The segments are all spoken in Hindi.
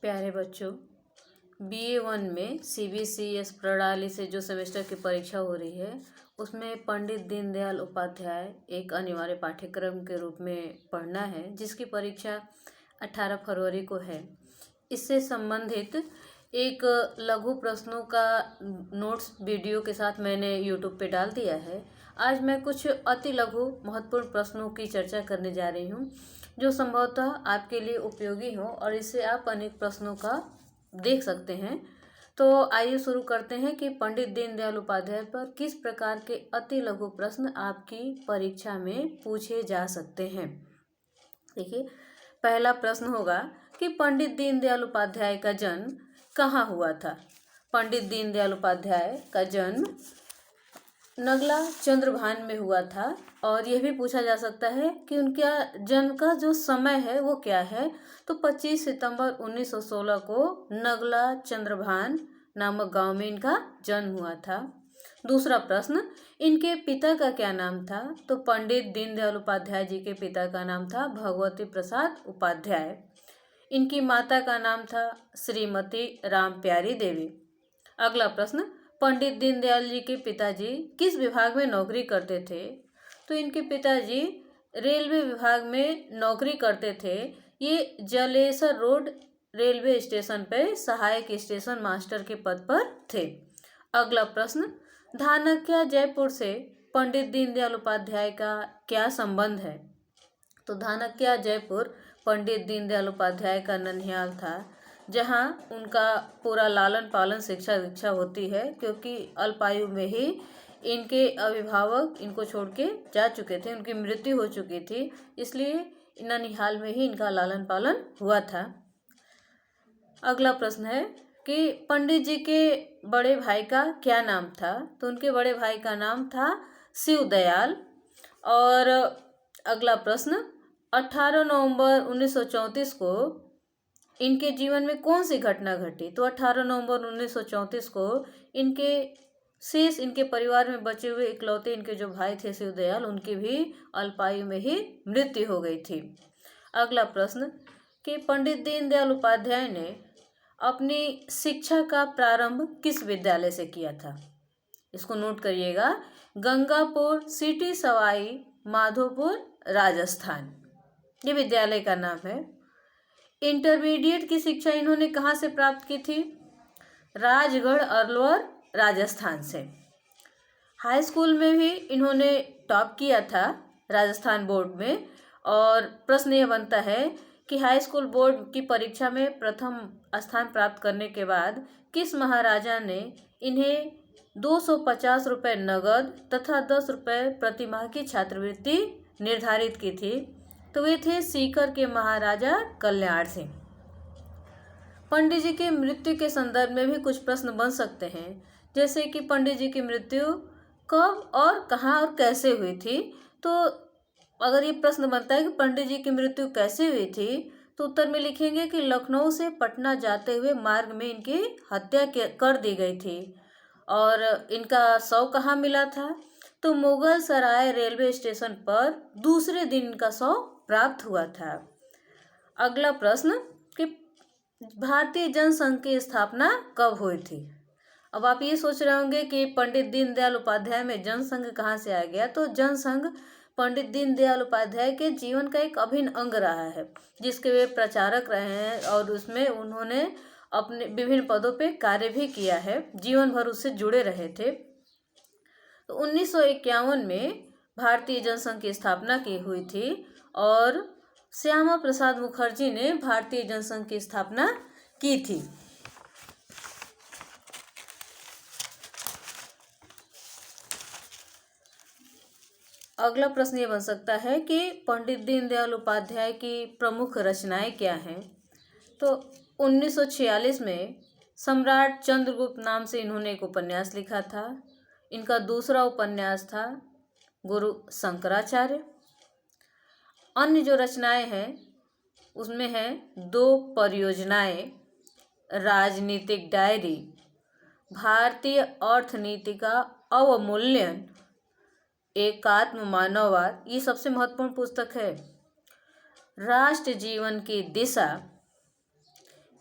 प्यारे बच्चों, BA 1 में CBCS प्रणाली से जो सेमेस्टर की परीक्षा हो रही है उसमें पंडित दीनदयाल उपाध्याय एक अनिवार्य पाठ्यक्रम के रूप में पढ़ना है, जिसकी परीक्षा 18 फरवरी को है। इससे संबंधित एक लघु प्रश्नों का नोट्स वीडियो के साथ मैंने यूट्यूब पे डाल दिया है। आज मैं कुछ अति लघु महत्वपूर्ण प्रश्नों की चर्चा करने जा रही हूँ जो संभवतः आपके लिए उपयोगी हो और इससे आप अनेक प्रश्नों का देख सकते हैं। तो आइए शुरू करते हैं कि पंडित दीनदयाल उपाध्याय पर किस प्रकार के अति लघु प्रश्न आपकी परीक्षा में पूछे जा सकते हैं। देखिए, पहला प्रश्न होगा कि पंडित दीनदयाल उपाध्याय का जन्म कहाँ हुआ था। पंडित दीनदयाल उपाध्याय का जन्म नगला चंद्रभान में हुआ था और यह भी पूछा जा सकता है कि उनका जन्म का जो समय है वो क्या है। तो 25 सितंबर 1916 को नगला चंद्रभान नामक गांव में इनका जन्म हुआ था। दूसरा प्रश्न, इनके पिता का क्या नाम था। तो पंडित दीनदयाल उपाध्याय जी के पिता का नाम था भगवती प्रसाद उपाध्याय। इनकी माता का नाम था श्रीमती राम प्यारी देवी। अगला प्रश्न, पंडित दीनदयाल जी के पिताजी किस विभाग में नौकरी करते थे। तो इनके पिताजी रेलवे विभाग में नौकरी करते थे। ये जलेसर रोड रेलवे स्टेशन पर सहायक स्टेशन मास्टर के पद पर थे। अगला प्रश्न, धानक्या जयपुर से पंडित दीनदयाल उपाध्याय का क्या संबंध है। तो धानक्या जयपुर पंडित दीनदयाल उपाध्याय का ननिहाल था, जहां उनका पूरा लालन पालन शिक्षा दीक्षा होती है, क्योंकि अल्पायु में ही इनके अभिभावक इनको छोड़ के जा चुके थे, उनकी मृत्यु हो चुकी थी, इसलिए ननिहाल में ही इनका लालन पालन हुआ था। अगला प्रश्न है कि पंडित जी के बड़े भाई का क्या नाम था। तो उनके बड़े भाई का नाम था शिवदयाल। और अगला प्रश्न, 18 नवंबर 1934 को इनके जीवन में कौन सी घटना घटी। तो 18 नवंबर 1934 को इनके परिवार में बचे हुए इकलौते इनके जो भाई थे शिवदयाल, उनकी भी अल्पायु में ही मृत्यु हो गई थी। अगला प्रश्न कि पंडित दीनदयाल उपाध्याय ने अपनी शिक्षा का प्रारंभ किस विद्यालय से किया था। इसको नोट करिएगा, गंगापुर सिटी सवाई माधोपुर राजस्थान, ये विद्यालय का नाम है। इंटरमीडिएट की शिक्षा इन्होंने कहाँ से प्राप्त की थी। राजगढ़ अलवर राजस्थान से। हाई स्कूल में भी इन्होंने टॉप किया था राजस्थान बोर्ड में। और प्रश्न यह बनता है कि हाई स्कूल बोर्ड की परीक्षा में प्रथम स्थान प्राप्त करने के बाद किस महाराजा ने इन्हें 250 रुपये नगद तथा 10 रुपये प्रतिमाह की छात्रवृत्ति निर्धारित की थी। तो वे थे सीकर के महाराजा कल्याण सिंह। पंडित जी की मृत्यु के संदर्भ में भी कुछ प्रश्न बन सकते हैं, जैसे कि पंडित जी की मृत्यु कब और कहाँ और कैसे हुई थी। तो अगर ये प्रश्न बनता है कि पंडित जी की मृत्यु कैसे हुई थी, तो उत्तर में लिखेंगे कि लखनऊ से पटना जाते हुए मार्ग में इनकी हत्या कर दी गई थी। और इनका शव कहाँ मिला था। तो मुगल सराय रेलवे स्टेशन पर दूसरे दिन इनका शव प्राप्त हुआ था। अगला प्रश्न कि भारतीय जनसंघ की स्थापना कब हुई थी। अब आप ये सोच रहे होंगे कि पंडित दीनदयाल उपाध्याय में जनसंघ कहाँ से आ गया। तो जनसंघ पंडित दीनदयाल उपाध्याय के जीवन का एक अभिन्न अंग रहा है, जिसके वे प्रचारक रहे हैं और उसमें उन्होंने अपने विभिन्न पदों पे कार्य भी किया है, जीवन भर उससे जुड़े रहे थे। तो 1951 में भारतीय जनसंघ की स्थापना की हुई थी और श्यामा प्रसाद मुखर्जी ने भारतीय जनसंघ की स्थापना की थी। अगला प्रश्न ये बन सकता है कि पंडित दीनदयाल उपाध्याय की प्रमुख रचनाएं क्या हैं। तो 1946 में सम्राट चंद्रगुप्त नाम से इन्होंने एक उपन्यास लिखा था। इनका दूसरा उपन्यास था गुरु शंकराचार्य। अन्य जो रचनाएं हैं उसमें है 2 परियोजनाएं, राजनीतिक डायरी, भारतीय अर्थनीति का अवमूल्यन, एकात्म मानववाद, ये सबसे महत्वपूर्ण पुस्तक है, राष्ट्र जीवन की दिशा,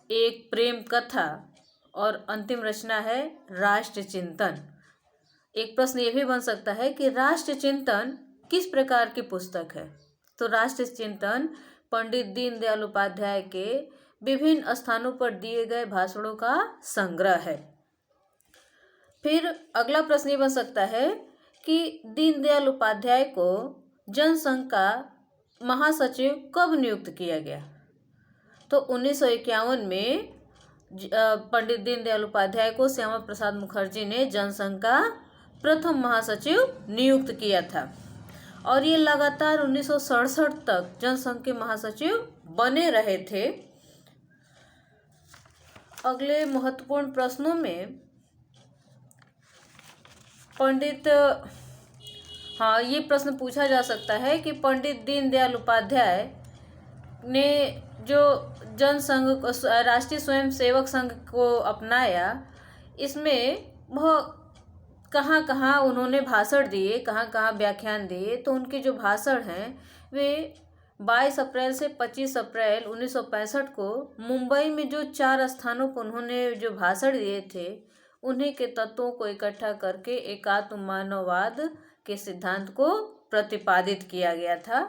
एक प्रेम कथा और अंतिम रचना है राष्ट्र चिंतन। एक प्रश्न ये भी बन सकता है कि राष्ट्र चिंतन किस प्रकार की पुस्तक है? तो राष्ट्र चिंतन पंडित दीनदयाल उपाध्याय के विभिन्न स्थानों पर दिए गए भाषणों का संग्रह है। फिर अगला प्रश्न ये बन सकता है कि दीनदयाल उपाध्याय को जनसंघ का महासचिव कब नियुक्त किया गया? तो 1951 में पंडित दीनदयाल उपाध्याय को श्यामा प्रसाद मुखर्जी ने जनसंघ का प्रथम महासचिव नियुक्त किया था और ये लगातार 1967 तक जनसंघ के महासचिव बने रहे थे। अगले महत्वपूर्ण प्रश्नों में ये प्रश्न पूछा जा सकता है कि पंडित दीनदयाल उपाध्याय ने जो जनसंघ राष्ट्रीय स्वयंसेवक संघ को अपनाया, इसमें वह कहाँ कहाँ उन्होंने भाषण दिए, कहाँ कहाँ व्याख्यान दिए। तो उनके जो भाषण हैं वे 22 अप्रैल से 25 अप्रैल 1965 को मुंबई में जो 4 स्थानों पर उन्होंने जो भाषण दिए थे, उन्हीं के तत्वों को इकट्ठा करके एकात्म मानववाद के सिद्धांत को प्रतिपादित किया गया था।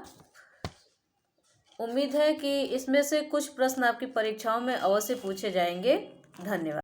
उम्मीद है कि इसमें से कुछ प्रश्न आपकी परीक्षाओं में अवश्य पूछे जाएंगे। धन्यवाद।